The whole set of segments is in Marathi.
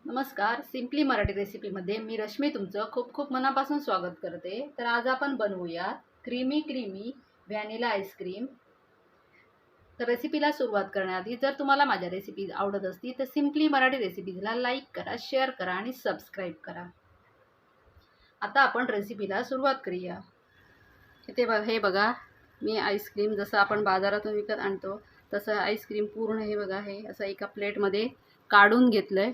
नमस्कार. सिम्पली मराठी रेसिपीमध्ये मी रश्मी तुमचं खूप खूप मनापासून स्वागत करते. तर आज आपण बनवूया क्रीमी व्हॅनिला आईस्क्रीम. तर रेसिपीला सुरुवात करण्याआधी जर तुम्हाला माझ्या रेसिपीज आवडत असतील तर सिम्पली मराठी रेसिपीजला लाईक करा, शेअर करा आणि सबस्क्राईब करा. आता आपण रेसिपीला सुरुवात करूया. हे बघा, मी आईस्क्रीम जसं आपण बाजारातून विकत आणतो तसं आईस्क्रीम पूर्ण हे बघा, हे असं एका प्लेटमध्ये काढून घेतलं आहे.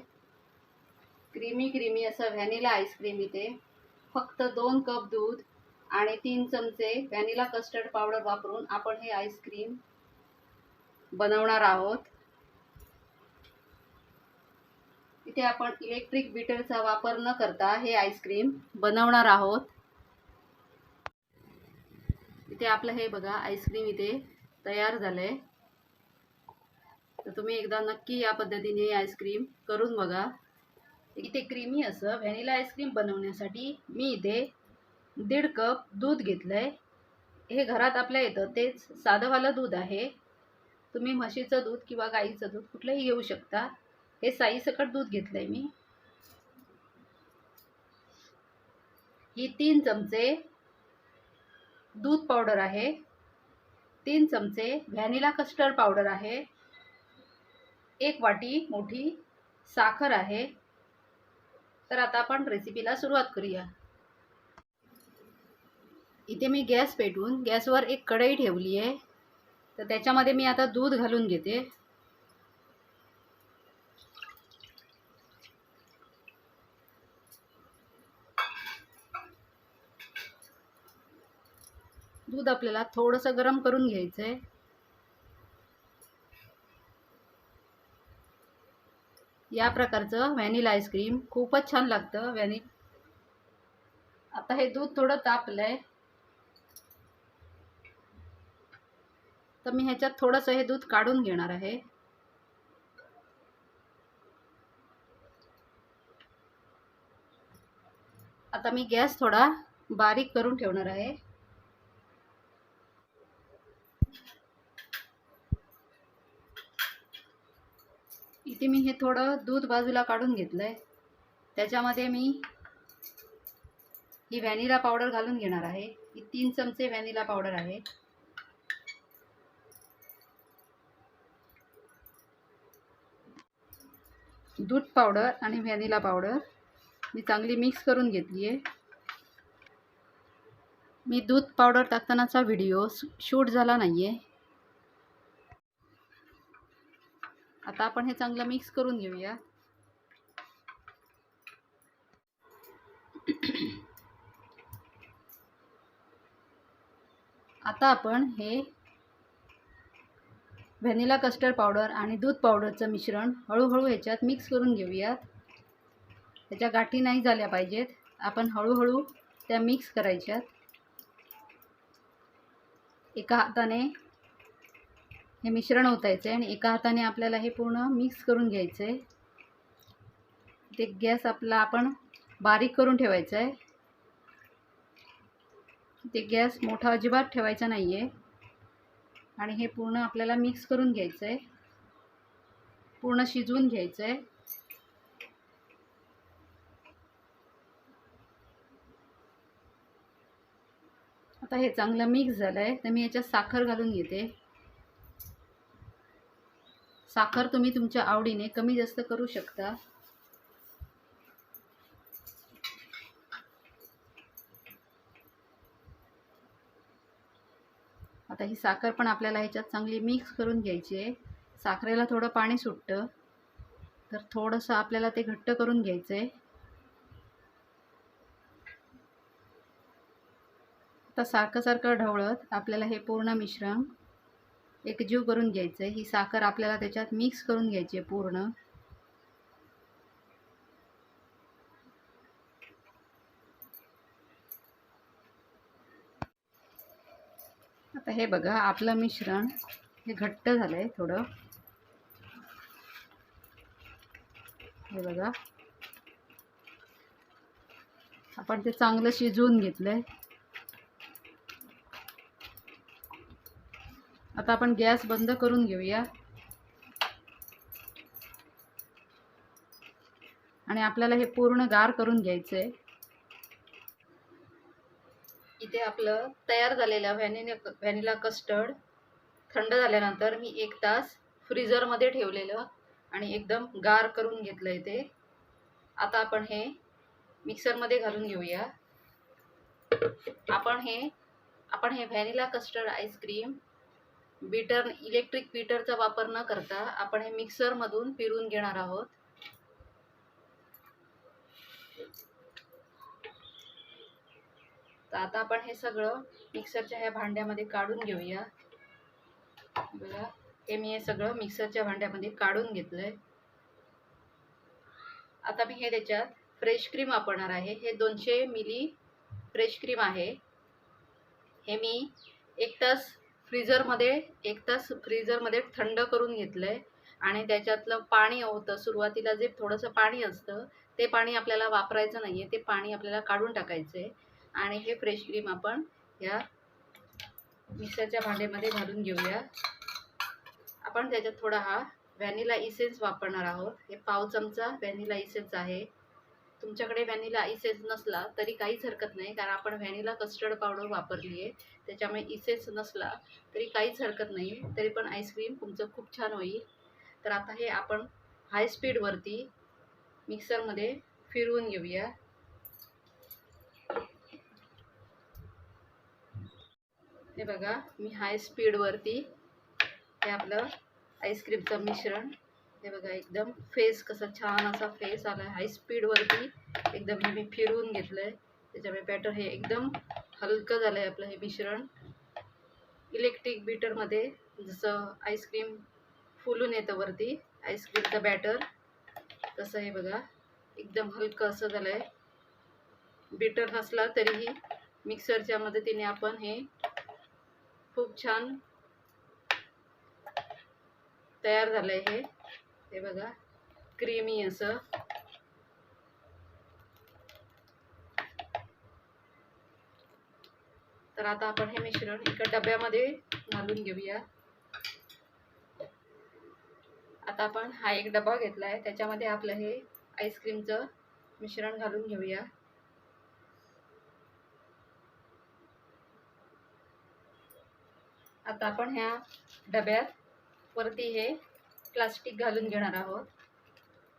क्रीमी असं व्हॅनिला आईस्क्रीम इथे. फक्त 2 कप दूध आणि 3 चमचे व्हॅनिला कस्टर्ड पावडर वापरून आपण हे आईस्क्रीम बनवणार आहोत. इथे आपण इलेक्ट्रिक बीटरचा वापर न करता हे आईस्क्रीम बनवणार आहोत. इथे आपलं हे बघा आईस्क्रीम इथे तयार झालंय. तर तुम्ही एकदा नक्की या पद्धतीने हे आईस्क्रीम करून बघा. इथे क्रीमी असं व्हॅनिला आईस्क्रीम बनवण्यासाठी मी इथे 1.5 कप दूध घेतलंय. हे घरात आपल्या येतं तेच साधंवालं दूध आहे. तुम्ही म्हशीचं दूध किंवा गाईचं दूध कुठलंही घेऊ शकता. हे साईसकट दूध घेतलंय मी. ही 3 चमचे दूध पावडर आहे, 3 चमचे व्हॅनिला कस्टर्ड पावडर आहे, 1 वाटी मोठी साखर आहे. तर आता आपण रेसिपीला सुरुवात करूया. इथे मी गॅस पेटवून गॅसवर एक कढई ठेवली आहे. तर त्याच्यामध्ये मी आता दूध घालून घेते. दूध आपल्याला थोडंसं गरम करून घ्यायचं आहे. या प्रकारचं व्हॅनिला आईस्क्रीम खूपच छान लागतं. आता हे दूध थोडं तापलंय, तर मी ह्याच्यात थोडंसं हे दूध काढून घेणार आहे. आता मी गॅस थोडा बारीक करून ठेवणार आहे. इथे मी हे थोडं दूध बाजूला काढून घेतलंय. त्याच्यामध्ये मी ही व्हॅनिला पावडर घालून घेणार आहे. ही 3 चमचे व्हॅनिला पावडर आहे. दूध पावडर आणि व्हॅनिला पावडर मी चांगली मिक्स करून घेतली आहे. मी दूध पावडर टाकतानाचा व्हिडिओ शूट झाला नाही आहे. आता आपण हे चांगलं मिक्स करून घेऊया. आता आपण हे व्हॅनिला कस्टर्ड पावडर आणि दूध पावडरचं मिश्रण हळूहळू ह्याच्यात मिक्स करून घेऊयात. त्याच्या गाठी नाही झाल्या पाहिजेत. आपण हळूहळू त्या मिक्स करायच्यात. एका हाताने हे मिश्रण ओतायचं आहे आणि एका हाताने आपल्याला हे पूर्ण मिक्स करून घ्यायचं आहे. ते गॅस आपला आपण बारीक करून ठेवायचा आहे. ते गॅस मोठा अजिबात ठेवायचा नाही आहे. आणि हे पूर्ण आपल्याला मिक्स करून घ्यायचं आहे, पूर्ण शिजवून घ्यायचं आहे. आता हे चांगलं मिक्स झालं आहे, तर मी याच्यात साखर घालून घेते. साखर तुम्ही तुमच्या आवडीने कमी जास्त करू शकता. आता ही साखर पण आपल्याला ह्याच्यात चांगली मिक्स करून घ्यायची आहे. साखरेला थोडं पाणी सुटतं, तर थोडंसं आपल्याला ते घट्ट करून घ्यायचं आहे. आता सारखं ढवळत आपल्याला हे पूर्ण मिश्रण एकजीव करून घ्यायचं आहे. ही साखर आपल्याला त्याच्यात मिक्स करून घ्यायची आहे पूर्ण. आता हे बघा, आपलं मिश्रण हे घट्ट झालंय थोडं. हे बघा, आपण ते चांगलं शिजवून घेतलंय. आता आपण गॅस बंद करून घेऊया आणि आपल्याला हे पूर्ण गार करून घ्यायचं आहे. इथे आपलं तयार झालेलं व्हॅनिला कस्टर्ड थंड झाल्यानंतर मी 1 तास फ्रीझरमध्ये ठेवलेलं आणि एकदम गार करून घेतलं आहे ते. आता आपण हे मिक्सरमध्ये घालून घेऊया. आपण हे व्हॅनिला कस्टर्ड आईस्क्रीम इलेक्ट्रिक बीटरचा वापर न करता आपण हे मिक्सरमधून फिरवून घेणार आहोत. तर आता आपण हे सगळं मिक्सरच्या ह्या भांड्यामध्ये काढून घेऊया. बघा, हे मी हे सगळं मिक्सरच्या भांड्यामध्ये काढून घेतलंय. आता मी हे त्याच्यात फ्रेश क्रीम वापरणार आहे. हे 200 मिली फ्रेश क्रीम आहे. हे मी 1 तास फ्रीझरमध्ये थंड करून घेतलंय आणि त्याच्यातलं पाणी होतं सुरुवातीला जे थोडंसं पाणी असतं ते पाणी आपल्याला वापरायचं नाहीये. ते पाणी आपल्याला काढून टाकायचंय आणि हे फ्रेश क्रीम आपण या मिक्सरच्या भांड्यामध्ये घालून घेऊया. आपण त्याच्यात थोडा हा व्हॅनिला इसेन्स वापरणार आहोत. हे पाव चमचा व्हॅनिला इसेन्स आहे. तुमच्याकडे व्हॅनिला इसेन्स नसला तरी काहीच हरकत नाही, कारण आपण व्हॅनिला कस्टर्ड पावडर वापरली आहे, त्याच्यामुळे इसेन्स नसला तरी काहीच हरकत नाही, तरी पण आईस्क्रीम तुमचं खूप छान होईल. तर आता हे आपण हाय स्पीडवरती मिक्सरमध्ये फिरवून घेऊया. हे बघा, मी हाय स्पीडवरती हे आपलं आईस्क्रीमचं मिश्रण, हे बघा एकदम फेस कसा छान असा फेस आला आहे. हाय स्पीडवरती एकदम हे मी फिरवून घेतलं आहे, त्याच्यामुळे बॅटर हे एकदम हलकं झालं आहे आपलं हे मिश्रण. इलेक्ट्रिक बीटरमध्ये जसं आईस्क्रीम फुलून येतं वरती आईस्क्रीमचं बॅटर, तसं हे बघा एकदम हलकं असं झालं आहे. बीटर नसला तरीही मिक्सरच्या मदतीने आपण हे खूप छान तयार झालं आहे. हे बघा क्रीमी असं. तर आता आपण हे मिश्रण एका डब्यामध्ये घालून घेऊया. आता आपण हा एक डबा घेतला आहे, त्याच्यामध्ये आपलं हे आईस्क्रीमचं मिश्रण घालून घेऊया. आता आपण ह्या डब्यात वरती हे प्लास्टिक घालून घेणार आहोत.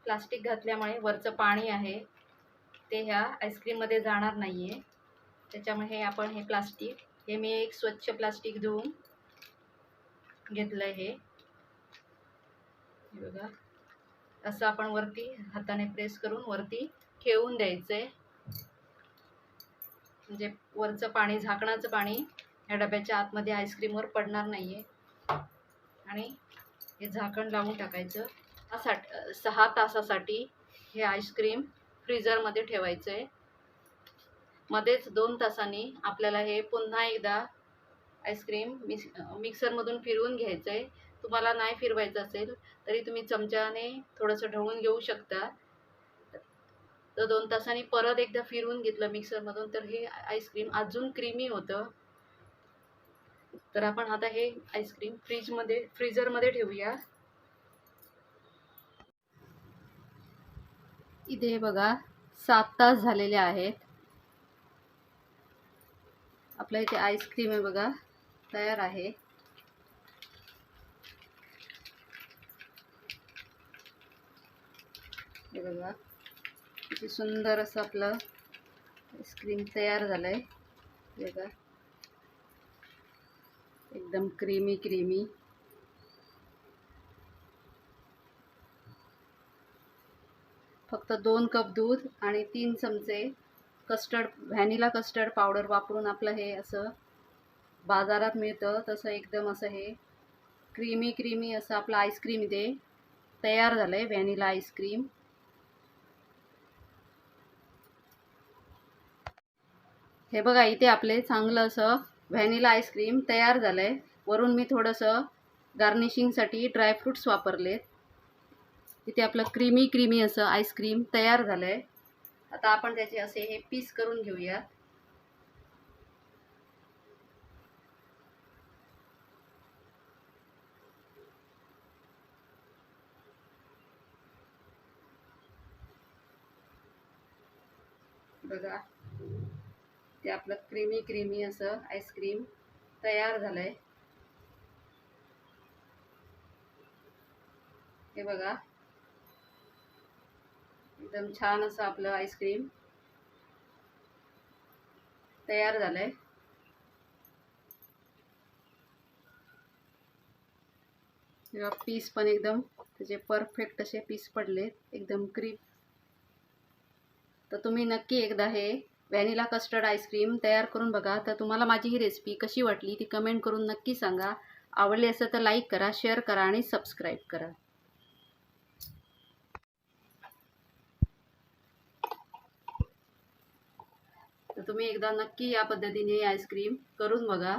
प्लास्टिक घातल्यामुळे वरचं पाणी आहे ते ह्या आईस्क्रीममध्ये जाणार नाही आहे, त्याच्यामुळे हे आपण हे प्लास्टिक, हे मी एक स्वच्छ प्लास्टिक धुवून घेतलं आहे. हे बघा असं आपण वरती हाताने प्रेस करून वरती ठेवून द्यायचं आहे, म्हणजे वरचं पाणी, झाकणाचं पाणी ह्या डब्याच्या आतमध्ये आईस्क्रीमवर पडणार नाही आहे. आणि हे झाकण लावून टाकायचं. 6 तासासाठी हे आईस्क्रीम फ्रीझरमध्ये ठेवायचं आहे. मध्येच 2 तासांनी आपल्याला हे पुन्हा एकदा आईस्क्रीम मिक्सरमधून फिरवून घ्यायचं आहे. तुम्हाला नाही फिरवायचं असेल तरी तुम्ही चमच्याने थोडंसं ढवळून घेऊ शकता. तर 2 तासांनी परत एकदा फिरवून घेतलं मिक्सरमधून तर हे आईस्क्रीम अजून क्रीमी होतं. तर आपण आता हे आईस्क्रीम फ्रीझरमध्ये ठेवूया. इथे हे बघा 7 तास झालेले आहेत. आपल्या इथे आईस्क्रीम आहे बघा तयार आहे. हे बघा किती सुंदर असं आपलं आईस्क्रीम तयार झालंय. हे बघा एकदम क्रीमी. फक्त 2 कप दूध आणि 3 चमचे व्हॅनिला कस्टर्ड पावडर वापरून आपलं हे असं बाजारात मिळतं तसं एकदम असं हे क्रीमी असं आपलं आईस्क्रीम इथे तयार झालंय, व्हॅनिला आईस्क्रीम. हे बघा इथे आपले चांगलं असं व्हॅनिला आईस्क्रीम तयार झालंय. वरून मी थोडंसं गार्निशिंगसाठी ड्रायफ्रूट्स वापरलेत. इथे आपलं क्रीमी असं आईस्क्रीम तयार झालंय. आता आपण त्याचे असे हे पीस करून घेऊया. बघा, ते आपलं क्रीमी क्रीमी असं आईस्क्रीम तयार झालंय. हे बघा, एकदम छान असं आपलं आईस्क्रीम तयार झालंय. तेव्हा पीस पण एकदम त्याचे परफेक्ट असे पीस पडले, एकदम क्रीम. तर तुम्ही नक्की एकदा हे व्हॅनिला कस्टर्ड आईस्क्रीम तयार करून बघा. तर तुम्हाला माझी ही रेसिपी कशी वाटली ती कमेंट करून नक्की सांगा. आवडली असेल तर लाईक करा, शेअर करा आणि सबस्क्राईब करा. तर तुम्ही एकदा नक्की या पद्धतीने आईस्क्रीम करून बघा.